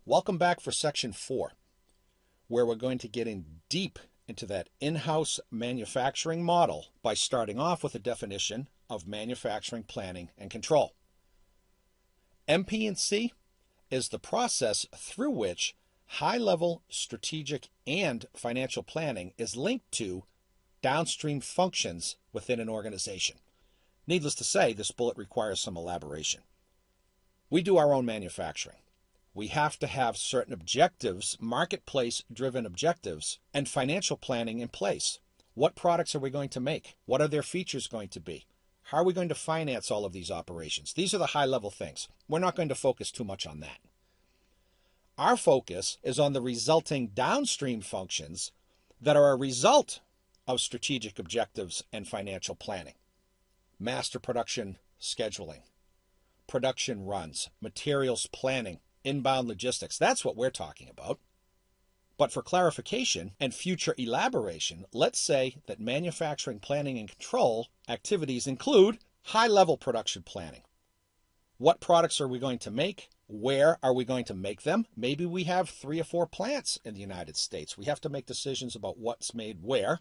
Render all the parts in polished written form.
Welcome back for section 4, where we're going to get in deep into that in-house manufacturing model by starting off with a definition of manufacturing planning and control. MP&C is the process through which high-level strategic and financial planning is linked to downstream functions within an organization. Needless to say, this bullet requires some elaboration. We do our own manufacturing. We have to have certain objectives, marketplace-driven objectives, and financial planning in place. What products are we going to make? What are their features going to be? How are we going to finance all of these operations? These are the high-level things. We're not going to focus too much on that. Our focus is on the resulting downstream functions that are a result of strategic objectives and financial planning. Master production scheduling, production runs, materials planning, inbound logistics. That's what we're talking about. But for clarification and future elaboration, let's say that manufacturing planning and control activities include high-level production planning. What products are we going to make? Where are we going to make them? Maybe we have 3 or 4 plants in the United States. We have to make decisions about what's made where.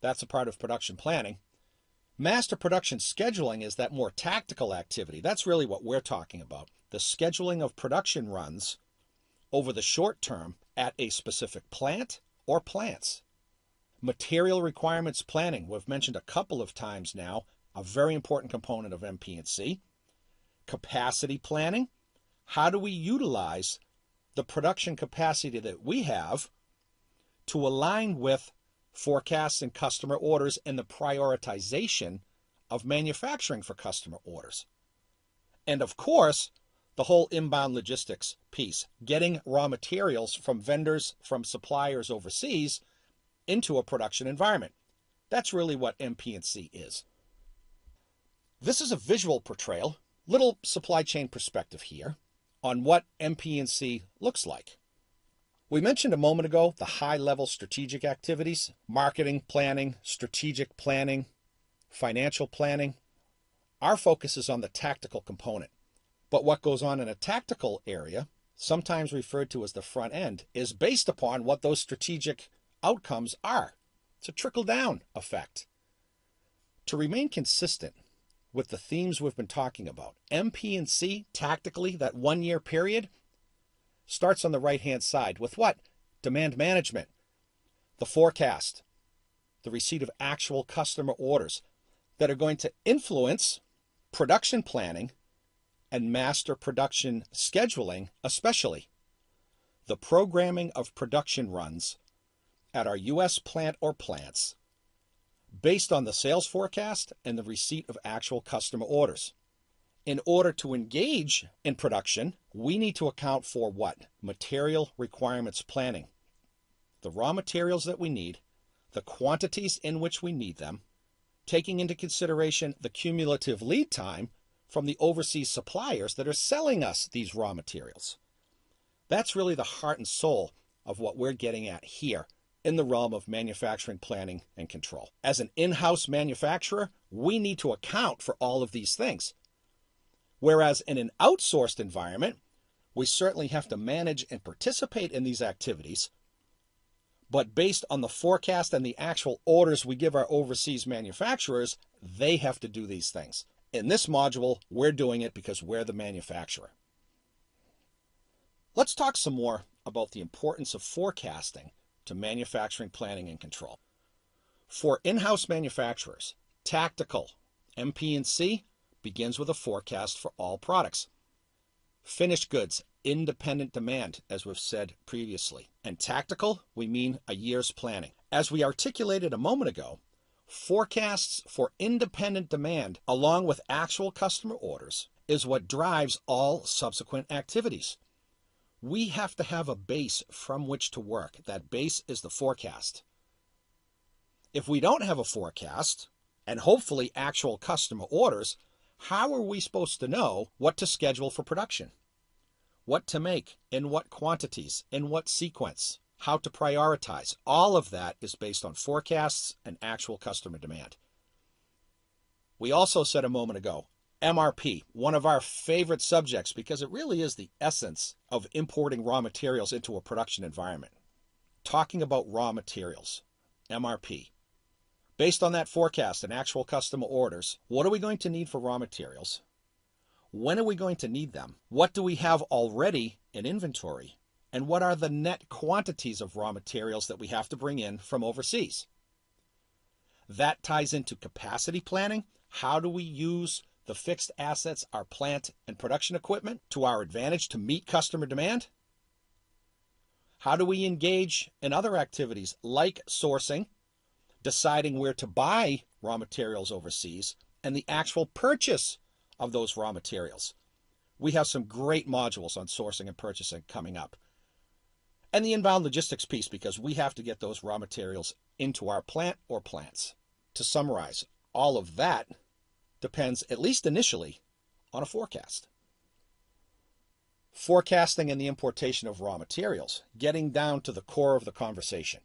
That's a part of production planning. Master production scheduling is that more tactical activity. That's really what we're talking about. The scheduling of production runs over the short term at a specific plant or plants. Material requirements planning, we've mentioned a couple of times now, a very important component of MP&C. Capacity planning, how do we utilize the production capacity that we have to align with forecasts and customer orders and the prioritization of manufacturing for customer orders. And of course, the whole inbound logistics piece, getting raw materials from vendors, from suppliers overseas into a production environment. That's really what MP&C is. This is a visual portrayal, little supply chain perspective here on what MP&C looks like. We mentioned a moment ago the high-level strategic activities, marketing planning, strategic planning, financial planning. Our focus is on the tactical component. But what goes on in a tactical area, sometimes referred to as the front end, is based upon what those strategic outcomes are. It's a trickle-down effect. To remain consistent with the themes we've been talking about, MP&C, tactically, that 1-year period, starts on the right-hand side with what? Demand management, the forecast, the receipt of actual customer orders that are going to influence production planning and master production scheduling, especially the programming of production runs at our U.S. plant or plants based on the sales forecast and the receipt of actual customer orders. In order to engage in production, we need to account for what? Material requirements planning. The raw materials that we need, the quantities in which we need them, taking into consideration the cumulative lead time from the overseas suppliers that are selling us these raw materials. That's really the heart and soul of what we're getting at here in the realm of manufacturing planning and control. As an in-house manufacturer, we need to account for all of these things. Whereas in an outsourced environment, we certainly have to manage and participate in these activities, but based on the forecast and the actual orders we give our overseas manufacturers, they have to do these things. In this module, we're doing it because we're the manufacturer. Let's talk some more about the importance of forecasting to manufacturing planning and control. For in-house manufacturers, tactical MP&C begins with a forecast for all products. Finished goods, independent demand, as we've said previously. And tactical, we mean a year's planning. As we articulated a moment ago, forecasts for independent demand, along with actual customer orders, is what drives all subsequent activities. We have to have a base from which to work. That base is the forecast. If we don't have a forecast, and hopefully actual customer orders, how are we supposed to know what to schedule for production? What to make, in what quantities, in what sequence? How to prioritize. All of that is based on forecasts and actual customer demand. We also said a moment ago, MRP, one of our favorite subjects because it really is the essence of importing raw materials into a production environment. Talking about raw materials, MRP. Based on that forecast and actual customer orders, what are we going to need for raw materials? When are we going to need them? What do we have already in inventory? And what are the net quantities of raw materials that we have to bring in from overseas? That ties into capacity planning. How do we use the fixed assets, our plant and production equipment, to our advantage to meet customer demand? How do we engage in other activities like sourcing, deciding where to buy raw materials overseas, and the actual purchase of those raw materials? We have some great modules on sourcing and purchasing coming up. And the inbound logistics piece, because we have to get those raw materials into our plant or plants. To summarize, all of that depends, at least initially, on a forecast. Forecasting and the importation of raw materials, getting down to the core of the conversation.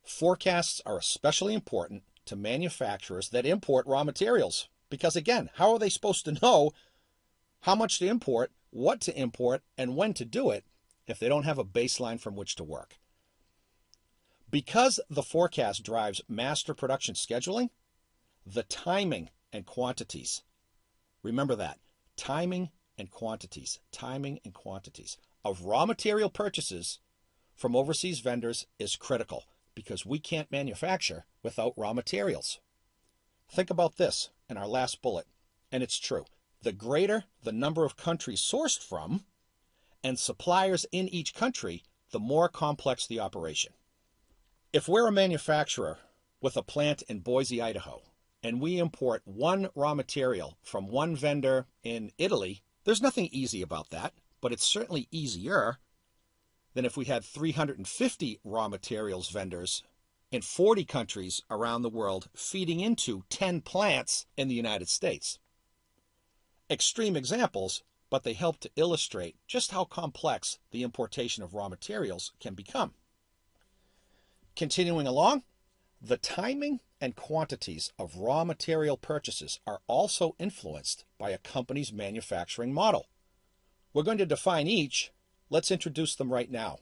Forecasts are especially important to manufacturers that import raw materials because, again, how are they supposed to know how much to import, what to import, and when to do it if they don't have a baseline from which to work? Because the forecast drives master production scheduling, the timing and quantities, remember that, timing and quantities of raw material purchases from overseas vendors is critical because we can't manufacture without raw materials. Think about this in our last bullet, and it's true. The greater the number of countries sourced from and suppliers in each country, the more complex the operation. If we're a manufacturer with a plant in Boise, Idaho, and we import one raw material from one vendor in Italy, there's nothing easy about that, but it's certainly easier than if we had 350 raw materials vendors in 40 countries around the world feeding into 10 plants in the United States. Extreme examples, but they help to illustrate just how complex the importation of raw materials can become. Continuing along, the timing and quantities of raw material purchases are also influenced by a company's manufacturing model. We're going to define each. Let's introduce them right now.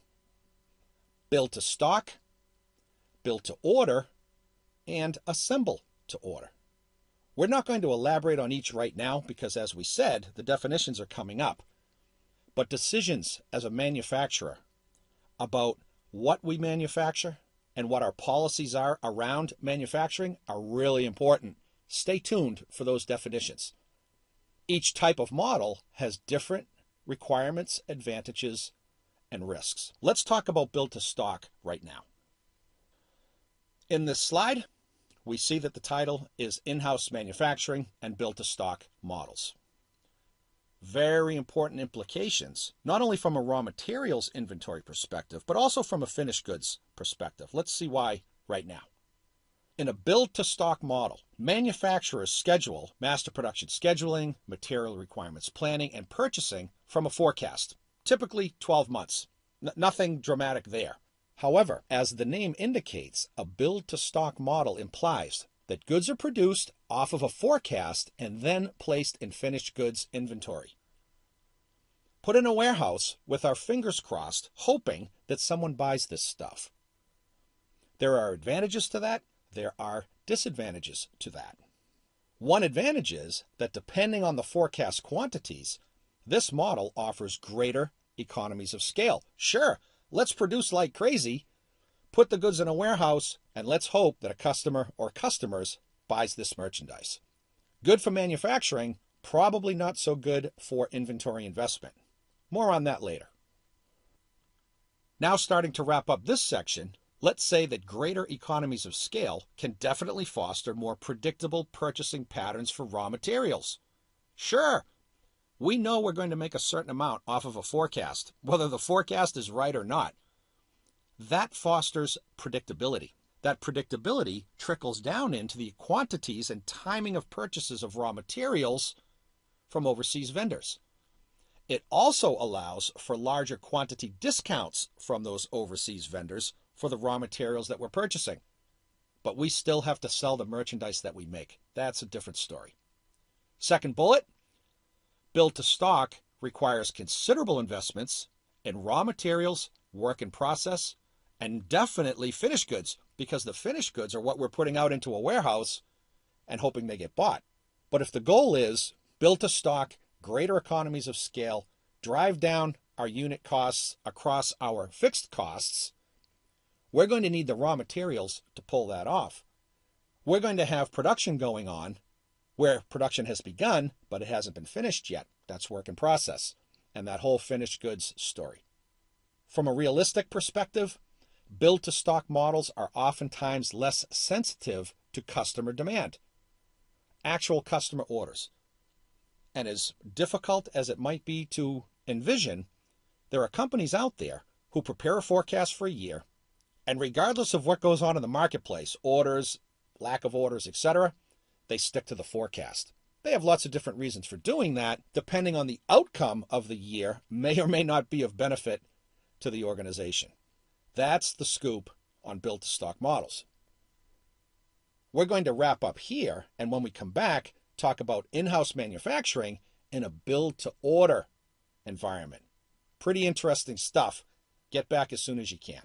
Build to stock, build to order, and assemble to order. We're not going to elaborate on each right now because, as we said, the definitions are coming up. But decisions as a manufacturer about what we manufacture and what our policies are around manufacturing are really important. Stay tuned for those definitions. Each type of model has different requirements, advantages, and risks. Let's talk about build to stock right now. In this slide, we see that the title is In-House Manufacturing and Build to Stock Models. Very important implications, not only from a raw materials inventory perspective, but also from a finished goods perspective. Let's see why right now. In a build to stock model, manufacturers schedule master production scheduling, material requirements planning, and purchasing from a forecast, typically 12 months. Nothing dramatic there. However, as the name indicates, a build to stock model implies that goods are produced off of a forecast and then placed in finished goods inventory. Put in a warehouse with our fingers crossed, hoping that someone buys this stuff. There are advantages to that. There are disadvantages to that. One advantage is that depending on the forecast quantities, this model offers greater economies of scale. Sure, let's produce like crazy, put the goods in a warehouse, and let's hope that a customer or customers buys this merchandise. Good for manufacturing, probably not so good for inventory investment. More on that later. Now, starting to wrap up this section, let's say that greater economies of scale can definitely foster more predictable purchasing patterns for raw materials. Sure, we know we're going to make a certain amount off of a forecast, whether the forecast is right or not. That fosters predictability. That predictability trickles down into the quantities and timing of purchases of raw materials from overseas vendors. It also allows for larger quantity discounts from those overseas vendors for the raw materials that we're purchasing. But we still have to sell the merchandise that we make. That's a different story. Second bullet, build to stock requires considerable investments in raw materials, work in process, and definitely finished goods, because the finished goods are what we're putting out into a warehouse and hoping they get bought. But if the goal is build to stock, greater economies of scale, drive down our unit costs across our fixed costs, we're going to need the raw materials to pull that off. We're going to have production going on where production has begun, but it hasn't been finished yet. That's work in process, and that whole finished goods story. From a realistic perspective, build-to-stock models are oftentimes less sensitive to customer demand, actual customer orders. And as difficult as it might be to envision, there are companies out there who prepare a forecast for a year, and regardless of what goes on in the marketplace, orders, lack of orders, etc., they stick to the forecast. They have lots of different reasons for doing that, depending on the outcome of the year may or may not be of benefit to the organization. That's the scoop on build-to-stock models. We're going to wrap up here, and when we come back, talk about in-house manufacturing in a build-to-order environment. Pretty interesting stuff. Get back as soon as you can.